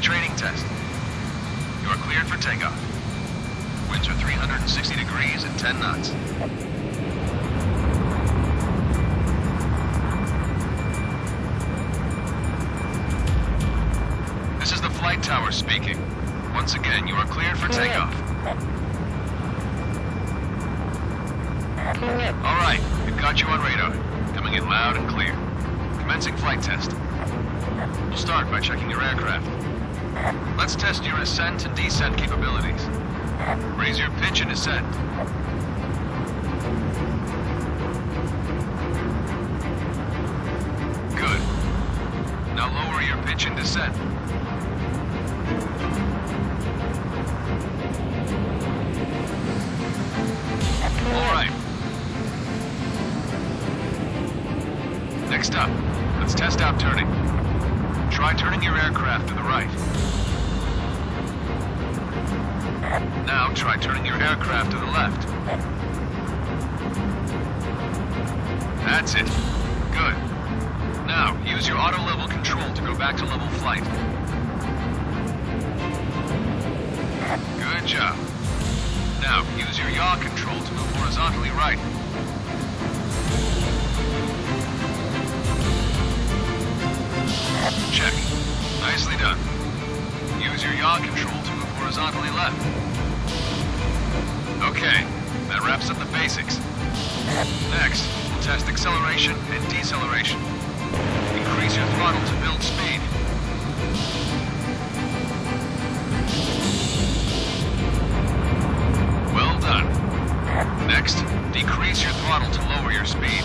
training test. You are cleared for takeoff. Winds are 360 degrees at 10 knots. This is the flight tower speaking. Once again, you are cleared for takeoff. All right, we've got you on radar. Coming in loud and clear. Commencing flight test. We'll start by checking your aircraft. Let's test your ascent and descent capabilities. Raise your pitch and descent. Good. Now lower your pitch and descent. All right. Next up, let's test out turning. Try turning your aircraft to the right. Now try turning your aircraft to the left. That's it. Good. Now, use your auto-level control to go back to level flight. Good job. Now, use your yaw control to move horizontally right. Check. Nicely done. Use your yaw control to move horizontally left. Okay, that wraps up the basics. Next, we'll test acceleration and deceleration. Increase your throttle to build speed. Well done. Next, decrease your throttle to lower your speed.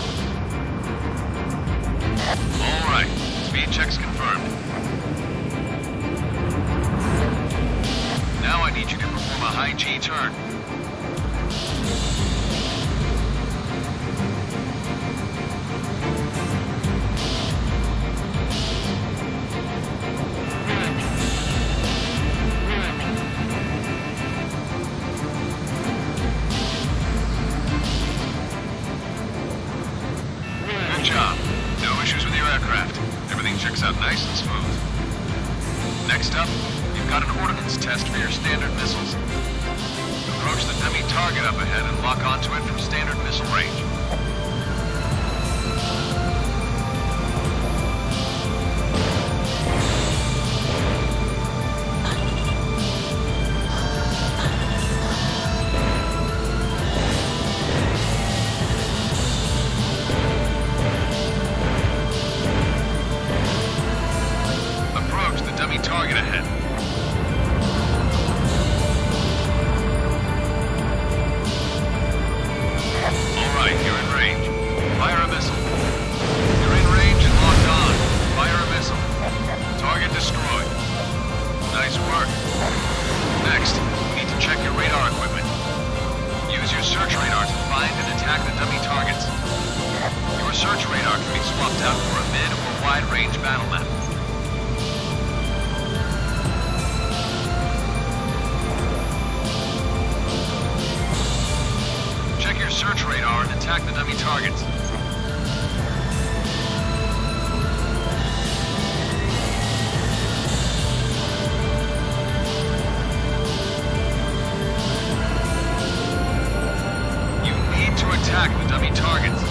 All right, speed check's confirmed. Now I need you to perform a high G turn. Good job. No issues with your aircraft. Everything checks out nice and smooth. Next up, you've got an ordnance test for your standard missiles. Approach the dummy target up ahead and lock onto it from standard missile range. Approach the dummy target ahead. You're in range. Fire a missile. You're in range and locked on. Fire a missile. Target destroyed. Nice work. Next, we need to check your radar equipment. Use your search radar to find and attack the dummy targets. Your search radar can be swapped out for a mid or wide range battle map. Check your search radar and attack the dummy targets. You need to attack the dummy targets.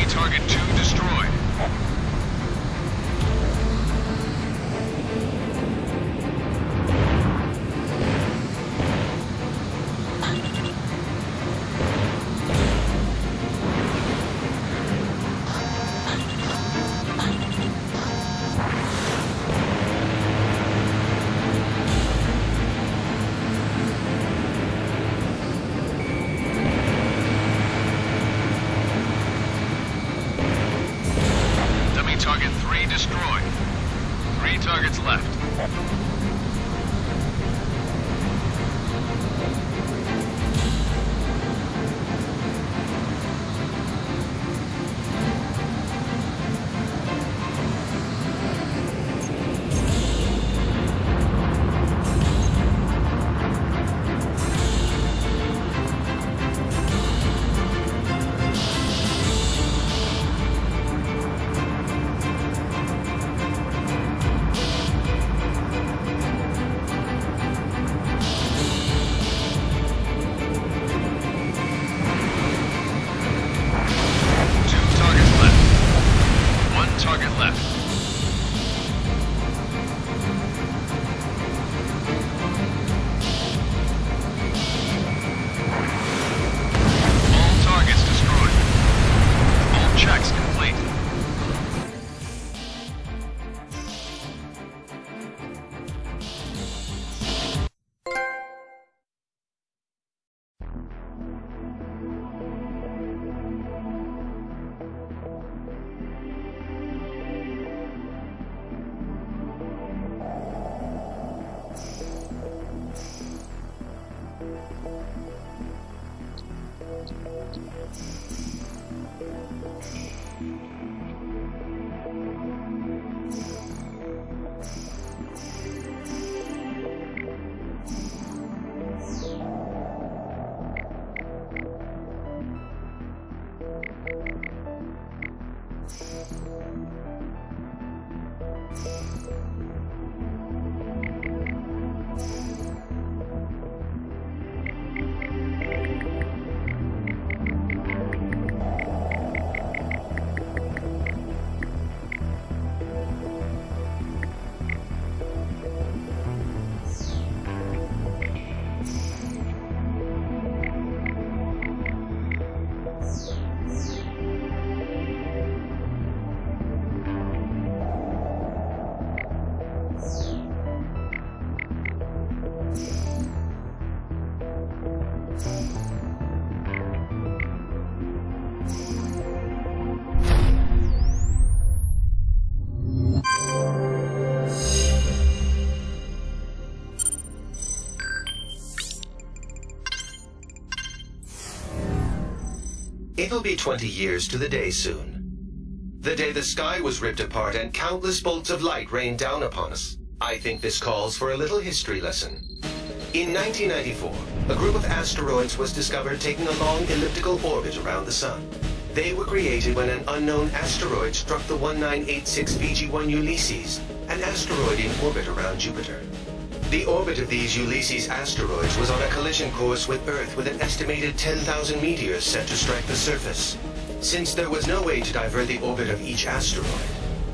Target 2 destroyed. 3 destroyed. 3 targets left. It'll be 20 years to the day soon. The day the sky was ripped apart and countless bolts of light rained down upon us. I think this calls for a little history lesson. In 1994, a group of asteroids was discovered taking a long elliptical orbit around the Sun. They were created when an unknown asteroid struck the 1986 VG-1 Ulysses, an asteroid in orbit around Jupiter. The orbit of these Ulysses asteroids was on a collision course with Earth with an estimated 10,000 meteors set to strike the surface. Since there was no way to divert the orbit of each asteroid,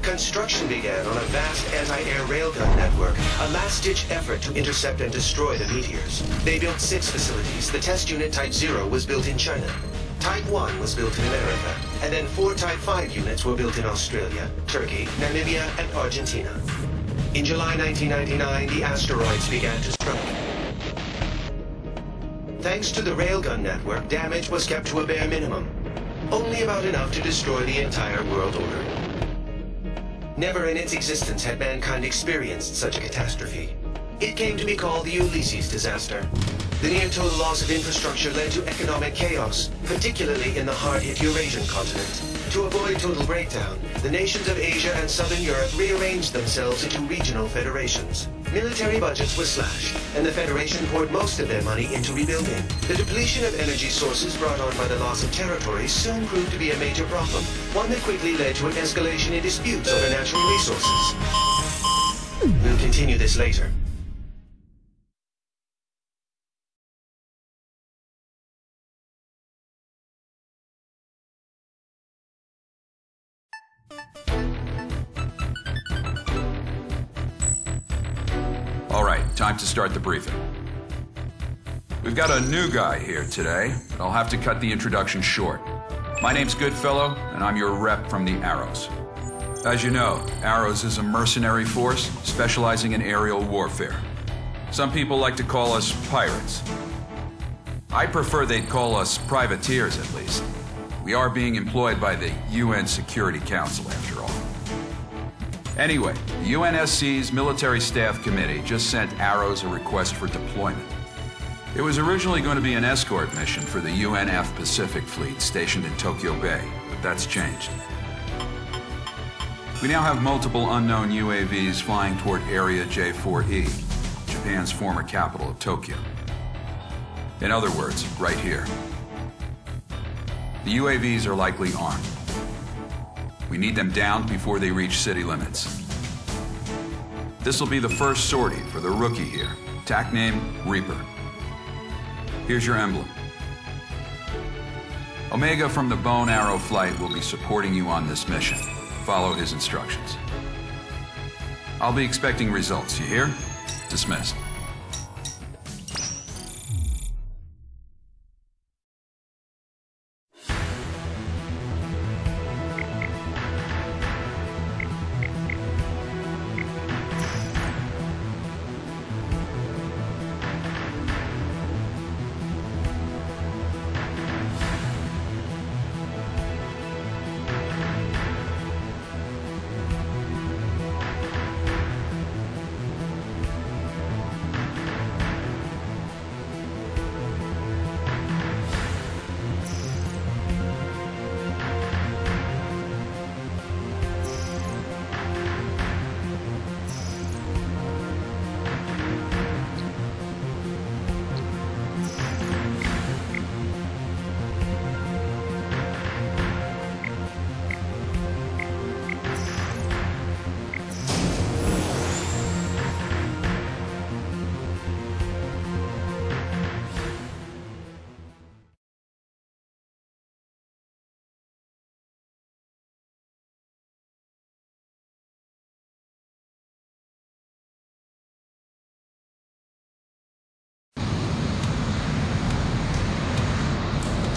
construction began on a vast anti-air railgun network, a last-ditch effort to intercept and destroy the meteors. They built 6 facilities. The test unit Type 0 was built in China. Type 1 was built in America, and then 4 Type 5 units were built in Australia, Turkey, Namibia, and Argentina. In July 1999, the asteroids began to strike. Thanks to the railgun network, damage was kept to a bare minimum, only about enough to destroy the entire world order. Never in its existence had mankind experienced such a catastrophe. It came to be called the Ulysses disaster. The near-total loss of infrastructure led to economic chaos, particularly in the hard-hit Eurasian continent. To avoid total breakdown, the nations of Asia and Southern Europe rearranged themselves into regional federations. Military budgets were slashed, and the Federation poured most of their money into rebuilding. The depletion of energy sources brought on by the loss of territories soon proved to be a major problem, one that quickly led to an escalation in disputes over natural resources. We'll continue this later. All right, time to start the briefing. We've got a new guy here today, but I'll have to cut the introduction short. My name's Goodfellow, and I'm your rep from the Arrows. As you know, Arrows is a mercenary force specializing in aerial warfare. Some people like to call us pirates. I prefer they'd call us privateers, at least. We are being employed by the UN Security Council, after all. Anyway, the UNSC's Military Staff Committee just sent Arrows a request for deployment. It was originally going to be an escort mission for the UNF Pacific Fleet stationed in Tokyo Bay, but that's changed. We now have multiple unknown UAVs flying toward Area J4E, Japan's former capital of Tokyo. In other words, right here. The UAVs are likely armed. We need them down before they reach city limits. This will be the first sortie for the rookie here. TAC name, Reaper. Here's your emblem. Omega from the Bone Arrow Flight will be supporting you on this mission. Follow his instructions. I'll be expecting results, you hear? Dismissed.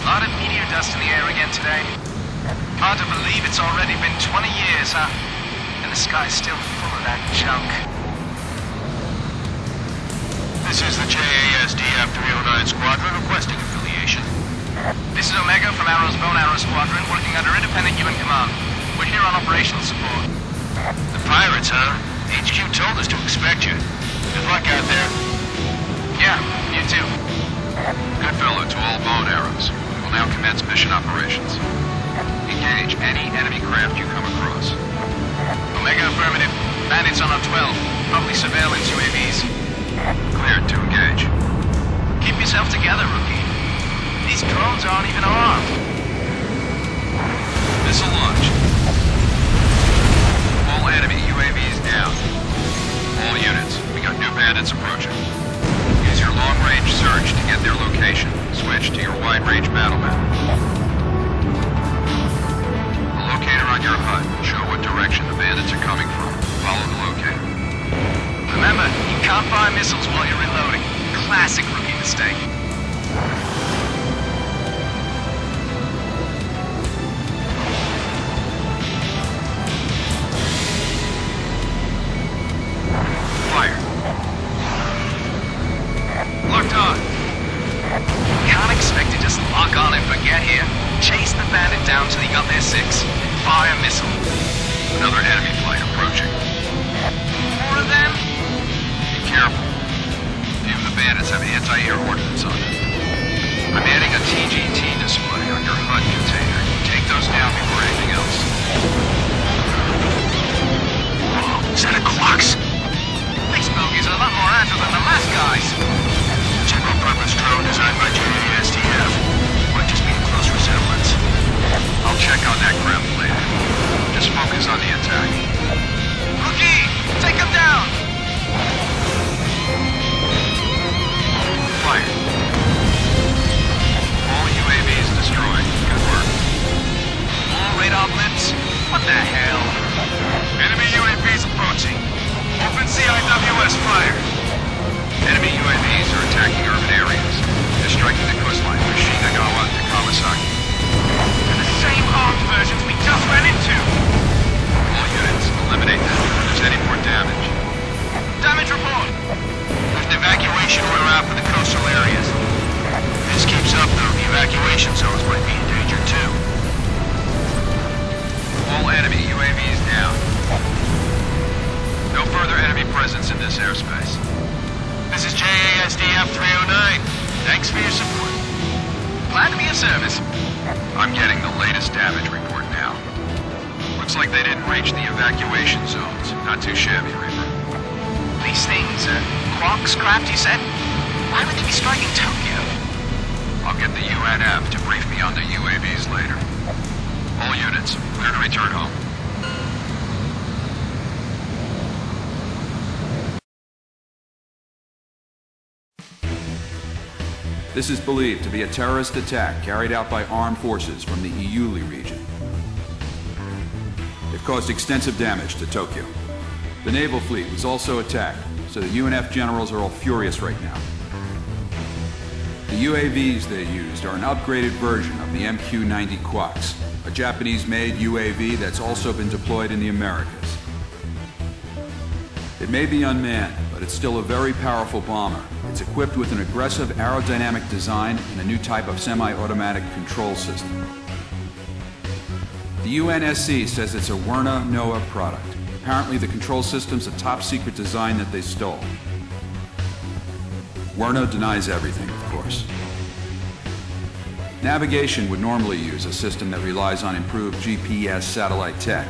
A lot of meteor dust in the air again today. Hard to believe it's already been 20 years, huh? And the sky's still full of that junk. This is the JASDF 309 Squadron requesting affiliation. This is Omega from Arrow's Bone Arrow Squadron, working under independent UN command. We're here on operational support. The pirates, huh? HQ told us to expect you. Good luck out there. Yeah, you too. Good fellow to all Bone Arrows. We will now commence mission operations. Engage any enemy craft you come across. Omega affirmative. Bandits on our 12. Probably surveillance UAVs. Cleared to engage. Keep yourself together, rookie. These drones aren't even armed. Missile launch. All enemy UAVs down. All units, we got new bandits approaching. Use your long-range search to get their location. Switch to your wide-range battle map. The locator on your HUD will show what direction the bandits are coming from. Follow the locator. Remember, you can't fire missiles while you're reloading. Classic rookie mistake. Fire. Locked on. Can't expect to just lock on and forget here. Chase the bandit down till you got their 6. Fire missile. Another enemy flight approaching. More of them? Be careful. Few of the bandits have anti-air ordnance on them. I'm adding a TGT display on your HUD container. Take those down before anything else. Whoa, is that a Quox? These bogies are a lot more agile than the last guys. General purpose drone designed by JASDF. Might just be a close resemblance. I'll check on that crap later. Just focus on the attack. Rookie, take him down! Fire. All UAVs destroyed. Good work. More radar blips? What the hell? Enemy UAVs approaching. Open CIWS fire. Enemy UAVs are attacking urban areas. They're striking the coastline from Shinagawa to Kawasaki. They're the same armed versions we just ran into! All units, eliminate them if there's any more damage. Damage report! There's an evacuation route for the coastal areas. If this keeps up, though, the evacuation zones might be in danger, too. All enemy UAVs down. presence in this airspace. This is JASDF 309. Thanks for your support. Glad to be of service. I'm getting the latest damage report now. Looks like they didn't reach the evacuation zones. Not too shabby, Reaper. These things, Quark's craft, you said? Why would they be striking Tokyo? I'll get the UNF to brief me on the UAVs later. All units, clear to return home. This is believed to be a terrorist attack carried out by armed forces from the Iuli region. It caused extensive damage to Tokyo. The naval fleet was also attacked, so the UNF generals are all furious right now. The UAVs they used are an upgraded version of the MQ-90 Quaks, a Japanese-made UAV that's also been deployed in the Americas. It may be unmanned, but it's still a very powerful bomber. It's equipped with an aggressive aerodynamic design and a new type of semi-automatic control system. The UNSC says it's a Werner NOAA product. Apparently the control system's a top-secret design that they stole. Werner denies everything, of course. Navigation would normally use a system that relies on improved GPS satellite tech.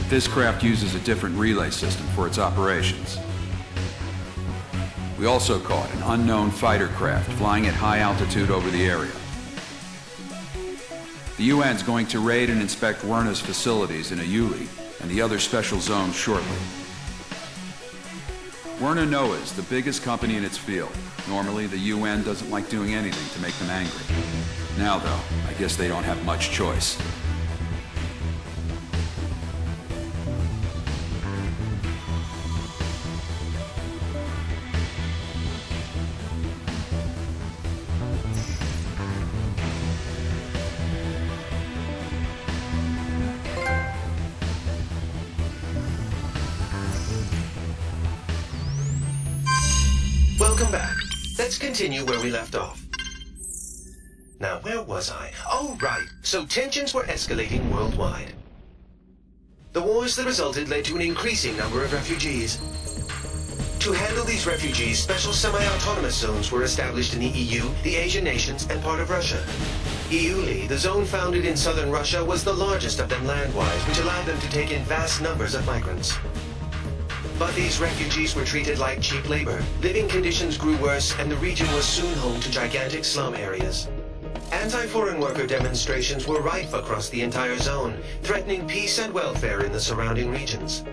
This craft uses a different relay system for its operations. We also caught an unknown fighter craft flying at high altitude over the area. The UN's going to raid and inspect Werner's facilities in Iuli and the other special zones shortly. Werner NOAA is the biggest company in its field. Normally, the UN doesn't like doing anything to make them angry. Now, though, I guess they don't have much choice. Welcome back. Let's continue where we left off. Now, where was I? Oh, right. So tensions were escalating worldwide. The wars that resulted led to an increasing number of refugees. To handle these refugees, special semi-autonomous zones were established in the EU, the Asian nations, and part of Russia. Iuli, the zone founded in southern Russia, was the largest of them land-wise, which allowed them to take in vast numbers of migrants. But these refugees were treated like cheap labor. Living conditions grew worse, and the region was soon home to gigantic slum areas. Anti-foreign worker demonstrations were rife across the entire zone, threatening peace and welfare in the surrounding regions.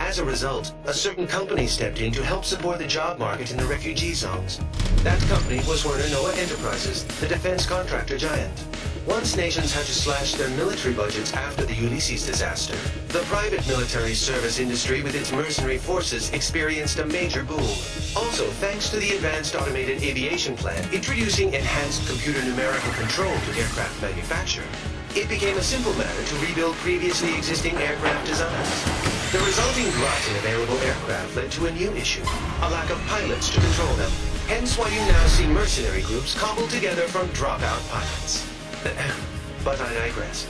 As a result, a certain company stepped in to help support the job market in the refugee zones. That company was Werner NOAA Enterprises, the defense contractor giant. Once nations had to slash their military budgets after the Ulysses disaster, the private military service industry with its mercenary forces experienced a major boom. Also, thanks to the Advanced Automated Aviation Plan introducing enhanced computer numerical control to aircraft manufacture, it became a simple matter to rebuild previously existing aircraft designs. The resulting glut in available aircraft led to a new issue, a lack of pilots to control them. Hence why you now see mercenary groups cobbled together from dropout pilots. But I digress.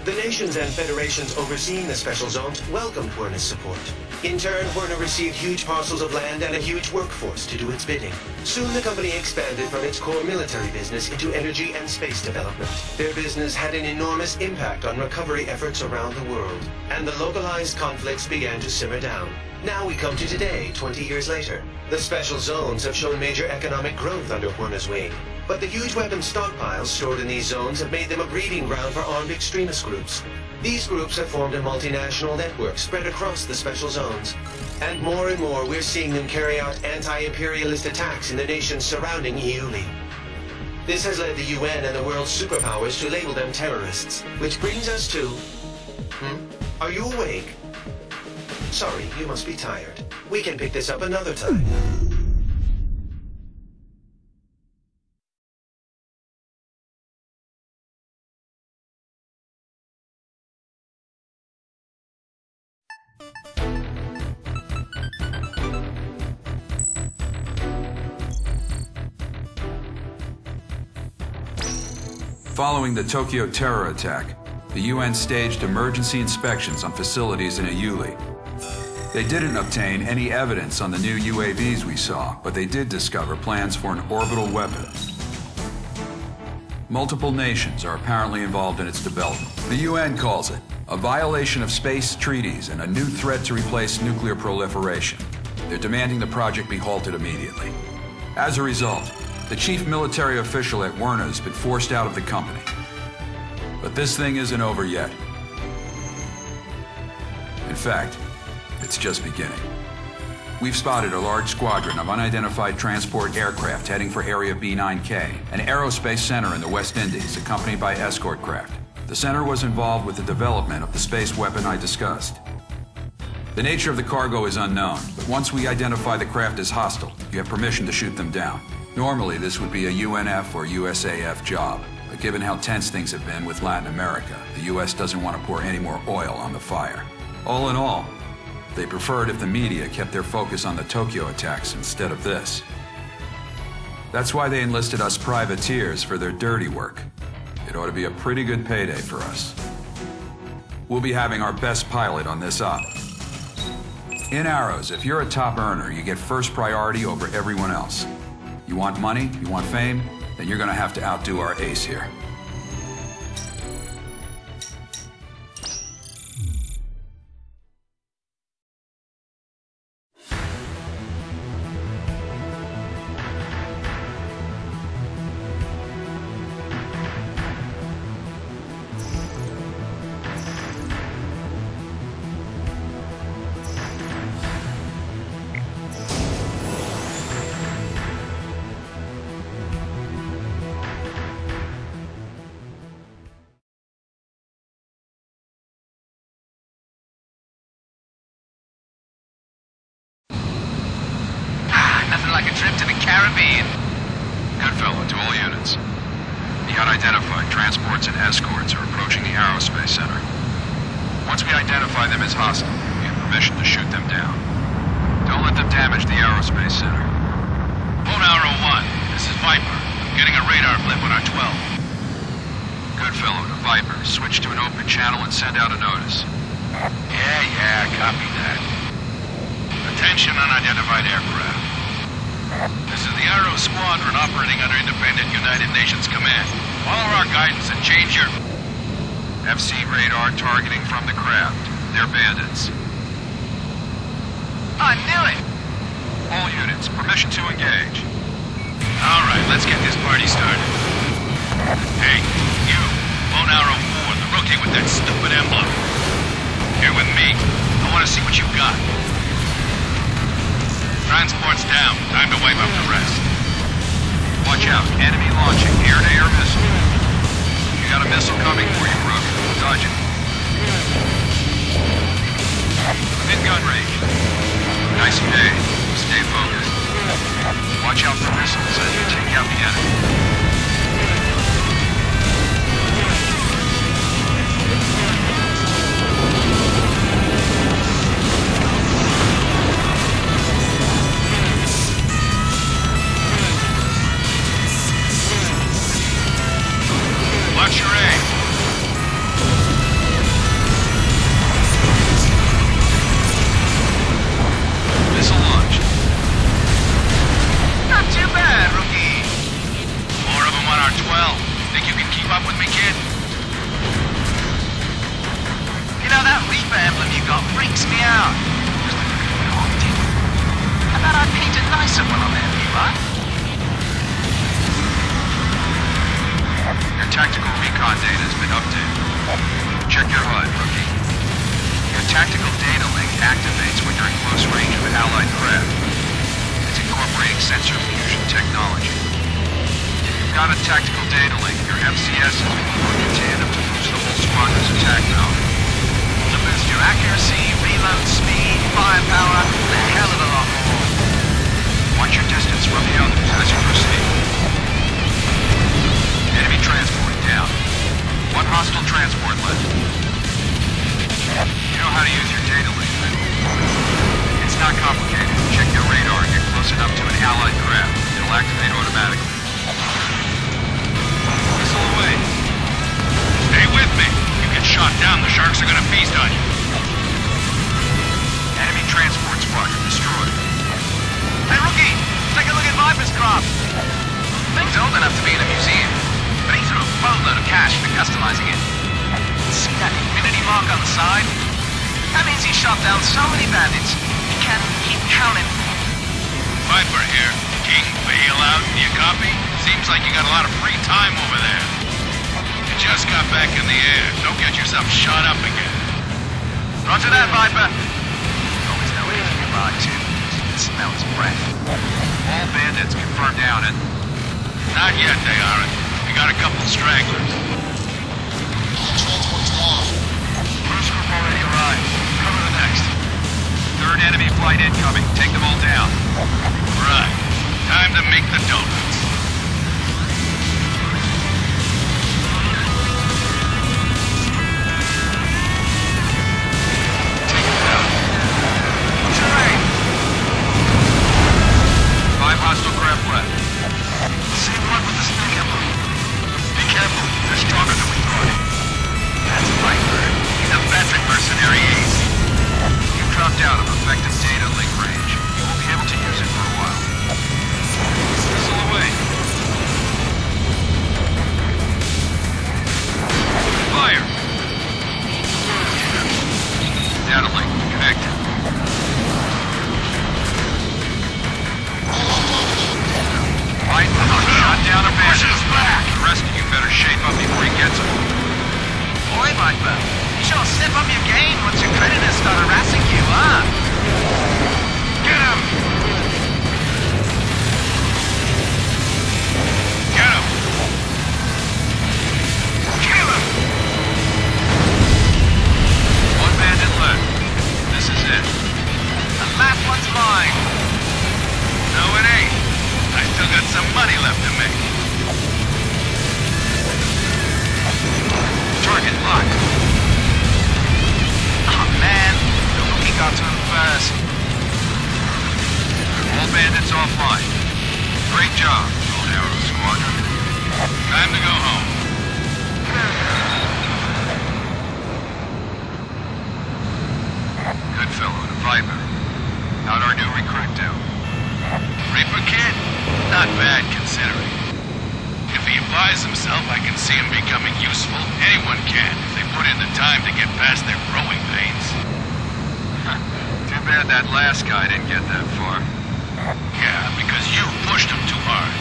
The nations and federations overseeing the special zones welcomed Werner's support. In turn, Werner received huge parcels of land and a huge workforce to do its bidding. Soon the company expanded from its core military business into energy and space development. Their business had an enormous impact on recovery efforts around the world, and the localized conflicts began to simmer down. Now we come to today, 20 years later. The special zones have shown major economic growth under Werner's wing. But the huge weapons stockpiles stored in these zones have made them a breeding ground for armed extremist groups. These groups have formed a multinational network spread across the special zones. And more we're seeing them carry out anti-imperialist attacks in the nations surrounding Iuli. This has led the UN and the world's superpowers to label them terrorists. Which brings us to... Are you awake? Sorry, you must be tired. We can pick this up another time. Following the Tokyo terror attack, the UN staged emergency inspections on facilities in Iuli. They didn't obtain any evidence on the new UAVs we saw, but they did discover plans for an orbital weapon. Multiple nations are apparently involved in its development. The UN calls it a violation of space treaties and a new threat to replace nuclear proliferation. They're demanding the project be halted immediately. As a result, the chief military official at Werner has been forced out of the company. But this thing isn't over yet. In fact, it's just beginning. We've spotted a large squadron of unidentified transport aircraft heading for Area B9K, an aerospace center in the West Indies, accompanied by escort craft. The center was involved with the development of the space weapon I discussed. The nature of the cargo is unknown, but once we identify the craft as hostile, you have permission to shoot them down. Normally, this would be a UNF or USAF job, but given how tense things have been with Latin America, the US doesn't want to pour any more oil on the fire. All in all, they preferred if the media kept their focus on the Tokyo attacks instead of this. That's why they enlisted us privateers for their dirty work. It ought to be a pretty good payday for us. We'll be having our best pilot on this op. In Arrows, if you're a top earner, you get first priority over everyone else. You want money, you want fame, then you're gonna have to outdo our ace here. Like a trip to the Caribbean. Good fellow, to all units. The unidentified transports and escorts are approaching the aerospace center. Once we identify them as hostile, we have permission to shoot them down. Don't let them damage the aerospace center. Phone Arrow 1, this is Viper. I'm getting a radar blip on our 12. Good fellow, to Viper. Switch to an open channel and send out a notice. Yeah, copy that. Attention unidentified aircraft. This is the Arrow Squadron operating under independent United Nations command. Follow our guidance and change your... FC radar targeting from the craft. They're bandits. I knew it! All units, permission to engage. All right, let's get this party started. Hey, you, Phone Arrow 4, the rookie with that stupid emblem. Here with me. I want to see what you've got. Transport's down. Time to wipe up the rest. Watch out. Enemy launching air-to-air missile. You got a missile coming for you, Rook. Dodge it. Within gun range. Nice and day. Stay focused. Watch out for missiles as you take out the enemy. Watch your aim. Missile launched. Not too bad, rookie. More of them on our 12. Think you can keep up with me, kid? You know, that Reaper emblem you got freaks me out. Just like a haunted. How about I paint a nicer one on there, right? Your tactical recon data has been updated. Check your HUD, rookie. Your tactical data link activates when you're in close range of an allied craft. It's incorporating sensor fusion technology. You've got a tactical data link. Your FCS has been working in tandem to boost the whole squadron's attack power. To boost your accuracy, reload speed, firepower, and a hell of a lot more. Watch your distance from the others as you proceed. Enemy transport down. One hostile transport left. You know how to use your data link, then? It's not complicated. Check your radar and get close enough to an allied craft. It'll activate automatically. Missile away. Stay with me. You get shot down, the sharks are gonna feast on you. Enemy transport side. That means he shot down so many bandits, he can't keep counting. Viper here. King, bail out. Do you copy? Seems like you got a lot of free time over there. You just got back in the air. Don't get yourself shot up again. Roger that, Viper. Always know where you ride to. You can smell his breath. All bandits confirmed down it. Not yet, they aren't. We got a couple stragglers. First group already arrived. Cover the next. Third enemy flight incoming. Take them all down. Right. Time to make the donuts. Take them down. Terrain. 5 hostile craft left. Same one with the snake emblem. Be careful. They're stronger than we thought. That's Viper. He's a veteran mercenary ace. You dropped out of effective data link range. You won't be able to use it for a while. Missile away. Fire! Data link connected. Viper shot down a bandit. The rest of you better shape up before he gets him. Boy, Viper, you sure step up your game once your creditors start harassing you, huh? Get him! Get him! Kill him! One bandit left. This is it. The last one's mine. No, it ain't. I still got some money left to make. Target locked. Oh, man. The rookie got to him first. All bandits offline. Great job, old Arrow Squadron. Time to go home. Good fellow to Viper. How'd our new recruit do? Reaper kid? Not bad, considering. If he applies himself, I can see him becoming useful. Anyone can, if they put in the time to get past their growing pains. Too bad that last guy didn't get that far. Yeah, because you pushed him too hard.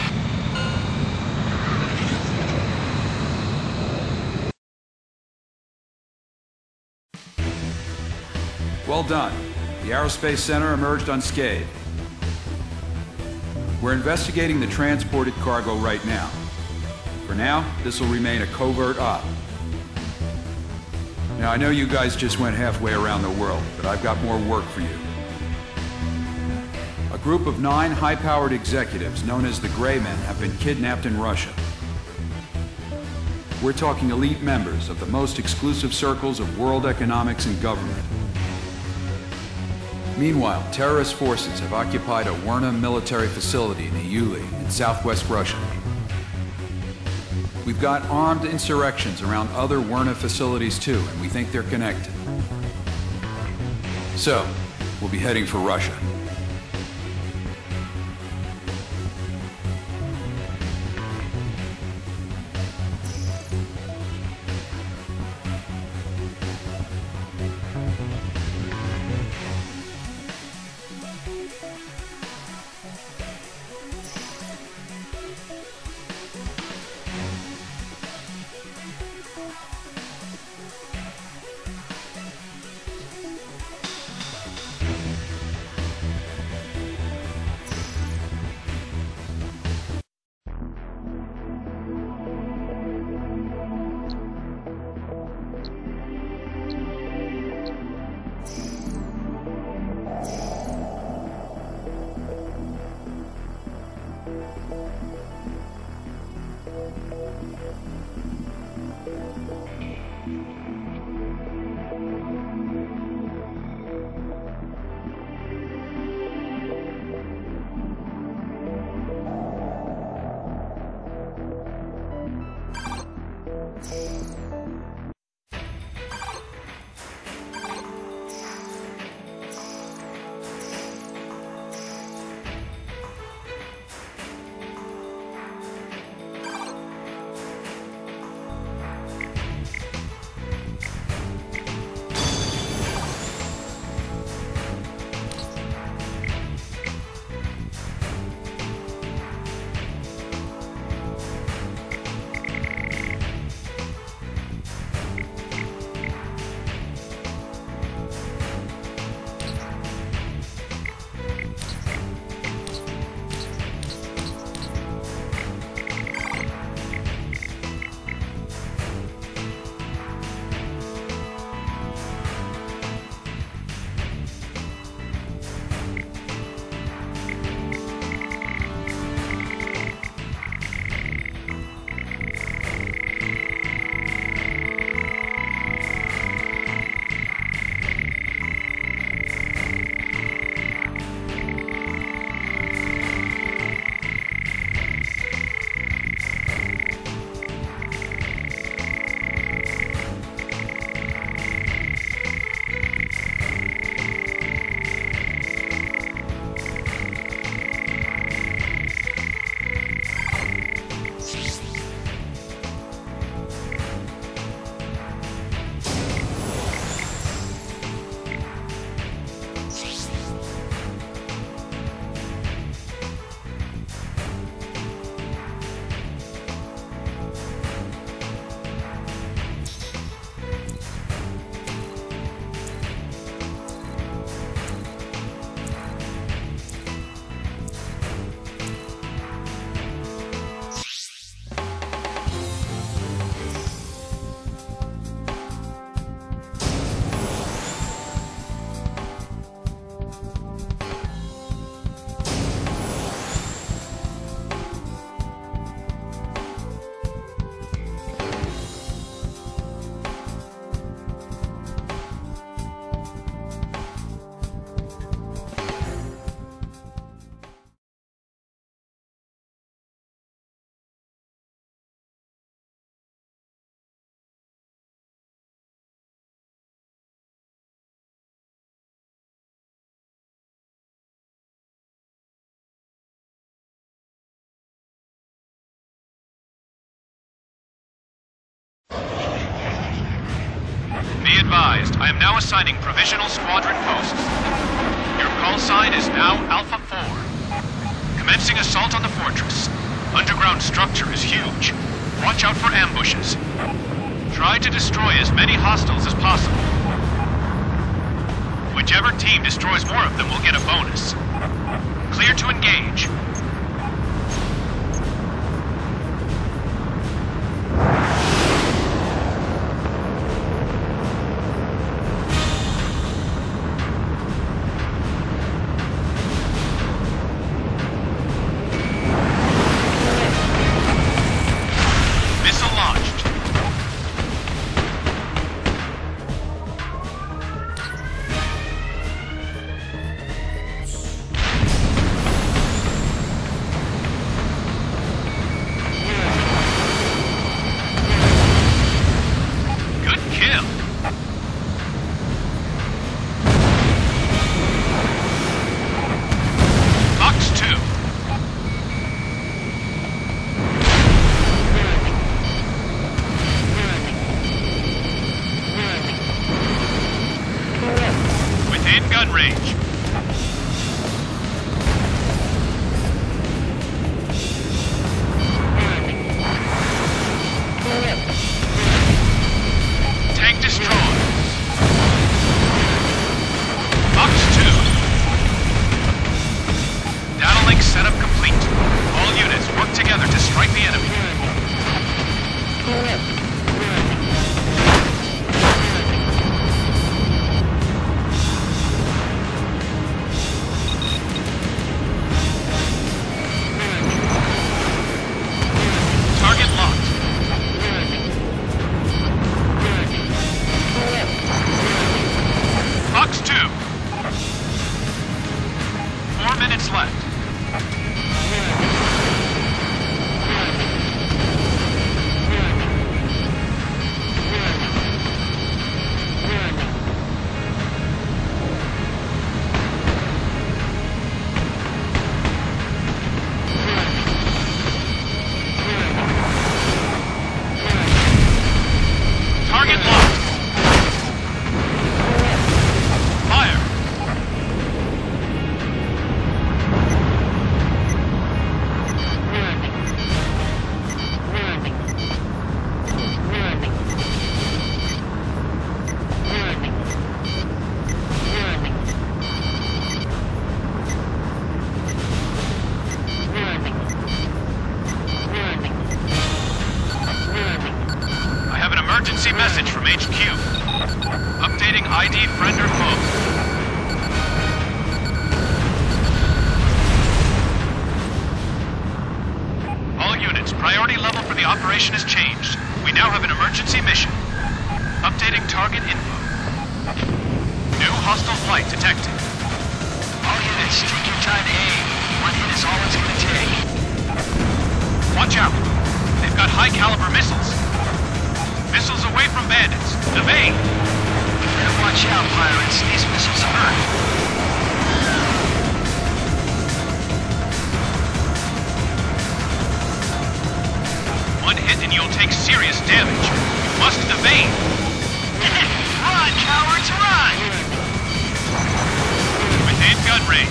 Well done. The Aerospace Center emerged unscathed. We're investigating the transported cargo right now. For now, this will remain a covert op. Now, I know you guys just went halfway around the world, but I've got more work for you. A group of 9 high-powered executives, known as the Gray Men, have been kidnapped in Russia. We're talking elite members of the most exclusive circles of world economics and government. Meanwhile, terrorist forces have occupied a Werna military facility in Iuli in southwest Russia. We've got armed insurrections around other Werna facilities too, and we think they're connected. So, we'll be heading for Russia. advised, I am now assigning provisional squadron posts. Your call sign is now Alpha 4. Commencing assault on the fortress. Underground structure is huge. Watch out for ambushes. Try to destroy as many hostiles as possible. Whichever team destroys more of them will get a bonus. Clear to engage. Gun range. Tank destroyed. Box 2. Data link setup complete. All units work together to strike the enemy. Box 2. 4 minutes left. Target locked. Fire. I have an emergency message from HQ. Updating ID friend or foe. All units, priority level for the operation has changed. We now have an emergency mission. Updating target info. New hostile flight detected. All units, take your time to aim. One hit is all it's gonna take. Watch out. They've got high caliber missiles. Missiles away from bandits. Evade. Better watch out, pirates. These missiles hurt. One hit and you'll take serious damage. You must evade. Run, cowards, run! Within gun range.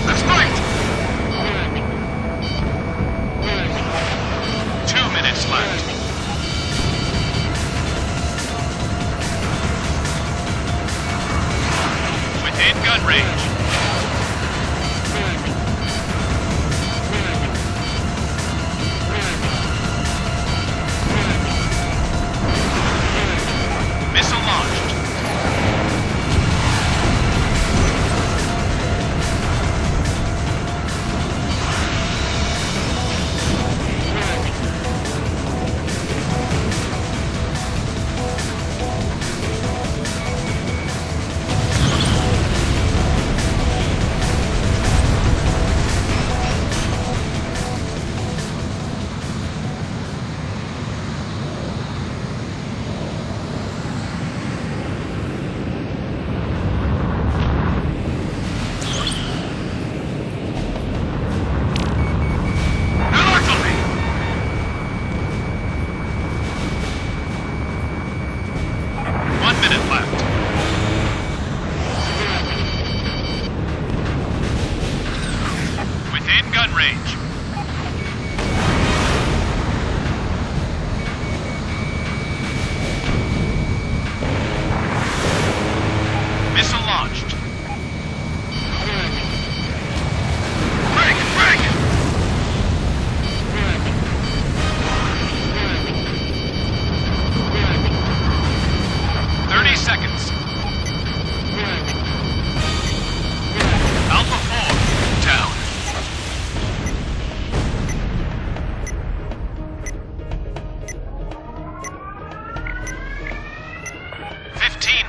Let's fight! 2 minutes left. Within gun range. Missile launched.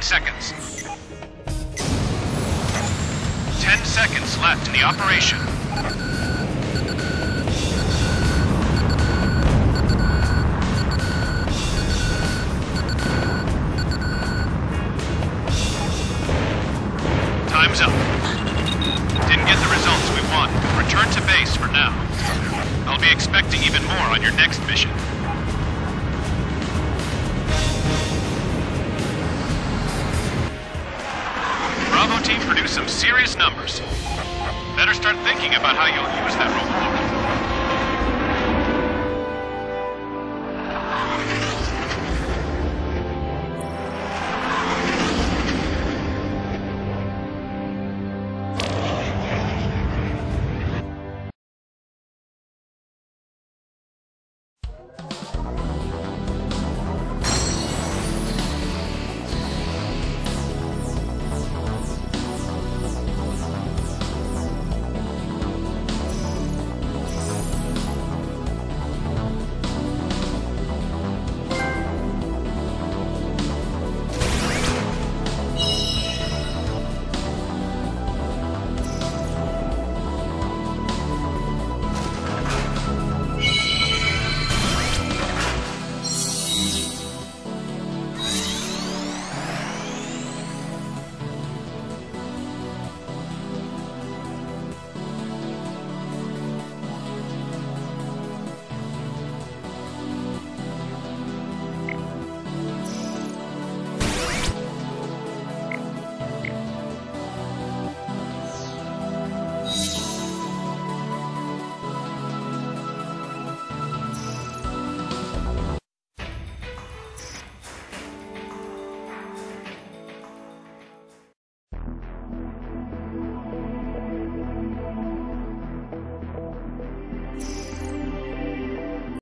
seconds. 10 seconds left in the operation. Time's up. Didn't get the results we want. Return to base for now. I'll be expecting even more on your next mission. Bravo team produced some serious numbers. Better start thinking about how you'll use that reward.